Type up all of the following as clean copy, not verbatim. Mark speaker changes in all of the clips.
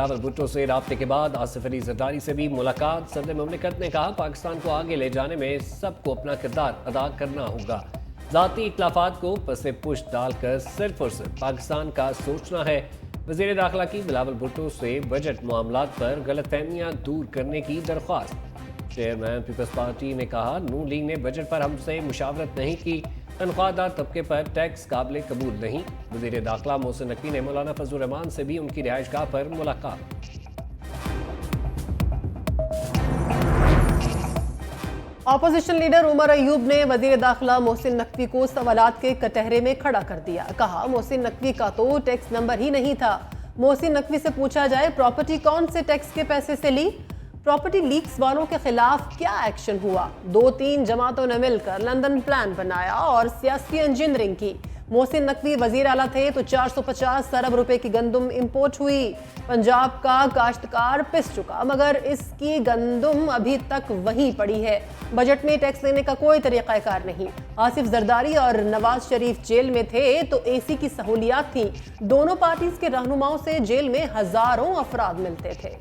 Speaker 1: بلاول بھٹو سے رابطے کے بعد آصف علی زرداری سے بھی ملاقات۔ صدر مملکت نے کہا پاکستان کو آگے لے جانے میں سب کو اپنا کردار ادا کرنا ہوگا، ذاتی اختلافات کو پس پشت ڈال کر صرف اور صرف پاکستان کا سوچنا ہے۔ وزیر داخلہ کی بلاول بھٹو سے بجٹ معاملات پر غلط فہمیاں دور کرنے کی درخواست۔ چیئرمین پیپلز پارٹی نے کہا نون لیگ نے بجٹ پر ہم سے مشاورت نہیں کی، تنخواہ دار طبقے پر ٹیکس قابل قبول نہیں۔ وزیر داخلہ محسن نقوی نے مولانا فضل الرحمان سے بھی ان کی رہائش گاہ پر ملاقات۔
Speaker 2: اپوزیشن لیڈر عمر ایوب نے وزیر داخلہ محسن نقوی کو سوالات کے کٹہرے میں کھڑا کر دیا۔ کہا محسن نقوی کا تو ٹیکس نمبر ہی نہیں تھا۔ محسن نقوی سے پوچھا جائے پراپرٹی کون سے ٹیکس کے پیسے سے لی؟ پراپرٹی لیکس والوں کے خلاف کیا ایکشن ہوا؟ 2-3 جماعتوں نے مل کر لندن پلان بنایا اور سیاسی انجینئرنگ کی۔ محسن نقوی وزیر اعلیٰ تھے تو 450 ارب روپے کی گندم امپورٹ ہوئی۔ پنجاب کا کاشتکار پس چکا مگر اس کی گندم ابھی تک وہیں پڑی ہے۔ بجٹ میں ٹیکس لینے کا کوئی طریقہ کار نہیں۔ آصف زرداری اور نواز شریف جیل میں تھے تو اے سی کی سہولیات تھیں۔ دونوں پارٹیز کے رہنماؤں سے جیل میں ہزاروں افراد ملتے تھے۔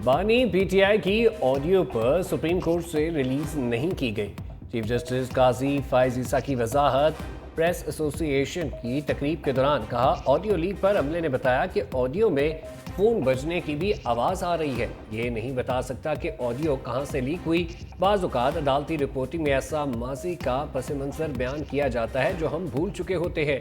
Speaker 1: بانی پی ٹی آئی کی آڈیو پر سپریم کورٹ سے ریلیز نہیں کی گئی۔ چیف جسٹس قاضی فائز عیسیٰ کی وضاحت۔ پریس ایسوسی ایشن کی تقریب کے دوران کہا آڈیو لیک پر عملے نے بتایا کہ آڈیو میں فون بجنے کی بھی آواز آ رہی ہے، یہ نہیں بتا سکتا کہ آڈیو کہاں سے لیک ہوئی۔ بعض اوقات عدالتی رپورٹنگ میں ایسا ماضی کا پس منظر بیان کیا جاتا ہے جو ہم بھول چکے ہوتے ہیں۔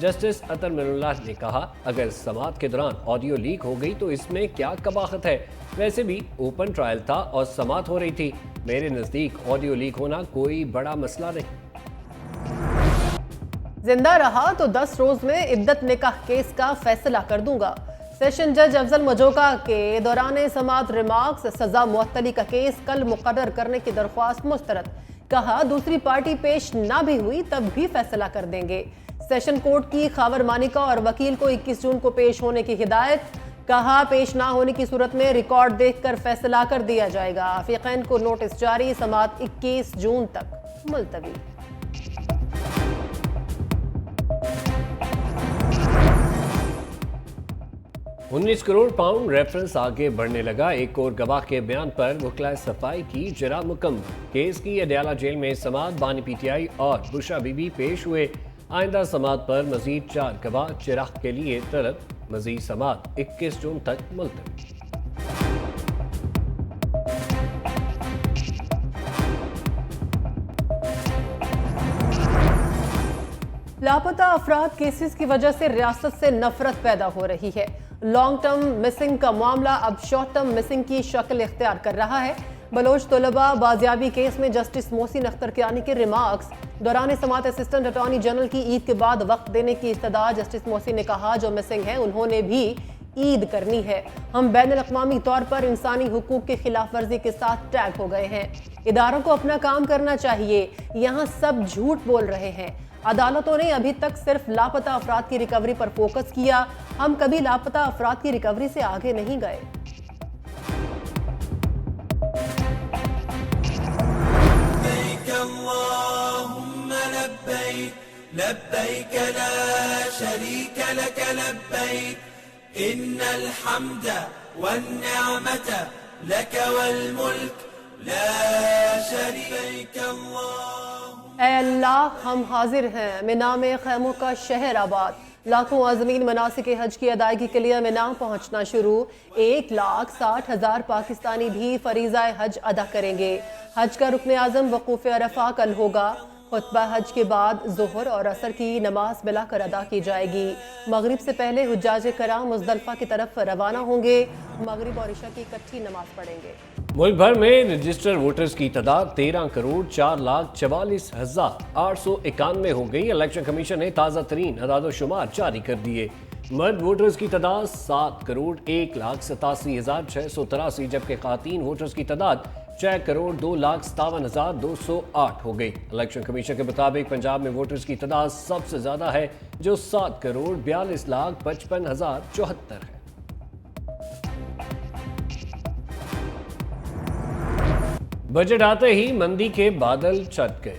Speaker 1: جسٹس اطہر من اللہ نے کہا اگر سماعت کے دوران آڈیو لیک ہو گئی تو اس میں کیا قباحت ہے؟ ویسے بھی اوپن ٹرائل تھا اور سماعت ہو رہی تھی۔ میرے نزدیک آڈیو لیک ہونا کوئی بڑا مسئلہ نہیں۔
Speaker 2: زندہ رہا تو 10 روز میں عدت نکاح کیس کا فیصلہ کر دوں گا۔ سیشن جج افضل مجوکا کے دوران سماعت ریمارکس سزا معطلی کا کیس کل مقرر کرنے کی درخواست مسترد۔ کہا دوسری پارٹی پیش نہ بھی ہوئی تب بھی فیصلہ کر دیں گے۔ سیشن کورٹ کی خاور مانیکا اور وکیل کو 21 جون کو پیش ہونے کی ہدایت۔ کہا پیش نہ ہونے کی صورت میں ریکارڈ دیکھ کر فیصلہ کر دیا جائے گا۔ فریقین کو نوٹس جاری، سماعت 21 جون تک ملتوی۔
Speaker 1: £19 کروڑ ریفرنس آگے بڑھنے لگا۔ ایک اور گواہ کے بیان پر وکلاء صفائی کی جرح مکمل۔ کیس کی اڈیالہ جیل میں سماعت، بانی پی ٹی آئی اور بشرا بی بی پیش ہوئے۔ آئندہ سماعت پر مزید 4 گواہ جرح کے لیے طلب۔ مزید سماعت 21 جون تک ملتوی۔
Speaker 2: لاپتہ افراد کیسز کی وجہ سے ریاست سے نفرت پیدا ہو رہی ہے۔ لانگ ٹرم مسنگ کا معاملہ اب شارٹ ٹرم مسنگ کی شکل اختیار کر رہا ہے۔ بلوچ طلبہ بازیابی کیس میں جسٹس محسن اختر کیانی کے ریمارکس۔ دوران سماعت اسسٹنٹ اٹارنی جنرل کی عید کے بعد وقت دینے کی استدعا۔ جسٹس محسن نے کہا جو مسنگ ہیں انہوں نے بھی عید کرنی ہے۔ ہم بین الاقوامی طور پر انسانی حقوق کی خلاف ورزی کے ساتھ ٹیگ ہو گئے ہیں۔ اداروں کو اپنا کام کرنا چاہیے، یہاں سب جھوٹ بول رہے ہیں۔ عدالتوں نے ابھی تک صرف لاپتہ افراد کی ریکوری پر فوکس کیا، ہم کبھی لاپتہ افراد کی ریکوری سے آگے نہیں گئے۔
Speaker 3: لبيك لا شريك لك لبيك إن الحمد والنعمة لك والملك لا شريك الله۔
Speaker 2: اے اللہ ہم حاضر ہیں مینا میں خیموں کا شہر آباد۔ لاکھوں عازمین مناسک حج کی ادائیگی کے لیے مینا پہنچنا شروع۔ 1,60,000 پاکستانی بھی فریضہ حج ادا کریں گے۔ حج کا رکن اعظم وقوف عرفہ کل ہوگا۔ خطبہ حج کے بعد ظہر اور عصر کی نماز ملا کر ادا کی جائے گی۔ مغرب سے پہلے حجاج کرام مزدلفہ کی طرف روانہ ہوں گے۔ مغرب اور عشاء کی اکٹھی نماز پڑھیں گے۔
Speaker 1: ملک بھر میں رجسٹرڈ ووٹرز کی تعداد 13,04,44,891 ہو گئی۔ الیکشن کمیشن نے تازہ ترین اعداد و شمار جاری کر دیے۔ مرد ووٹرز کی تعداد 7,01,87,683 جبکہ خواتین ووٹرز کی تعداد 6,02,57,208 ہو گئی۔ الیکشن کمیشن کے مطابق پنجاب میں ووٹرز کی تعداد سب سے زیادہ ہے جو 7,42,55,074 ہے۔ بجٹ آتے ہی مندی کے بادل چھٹ گئے۔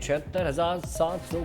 Speaker 1: 76,700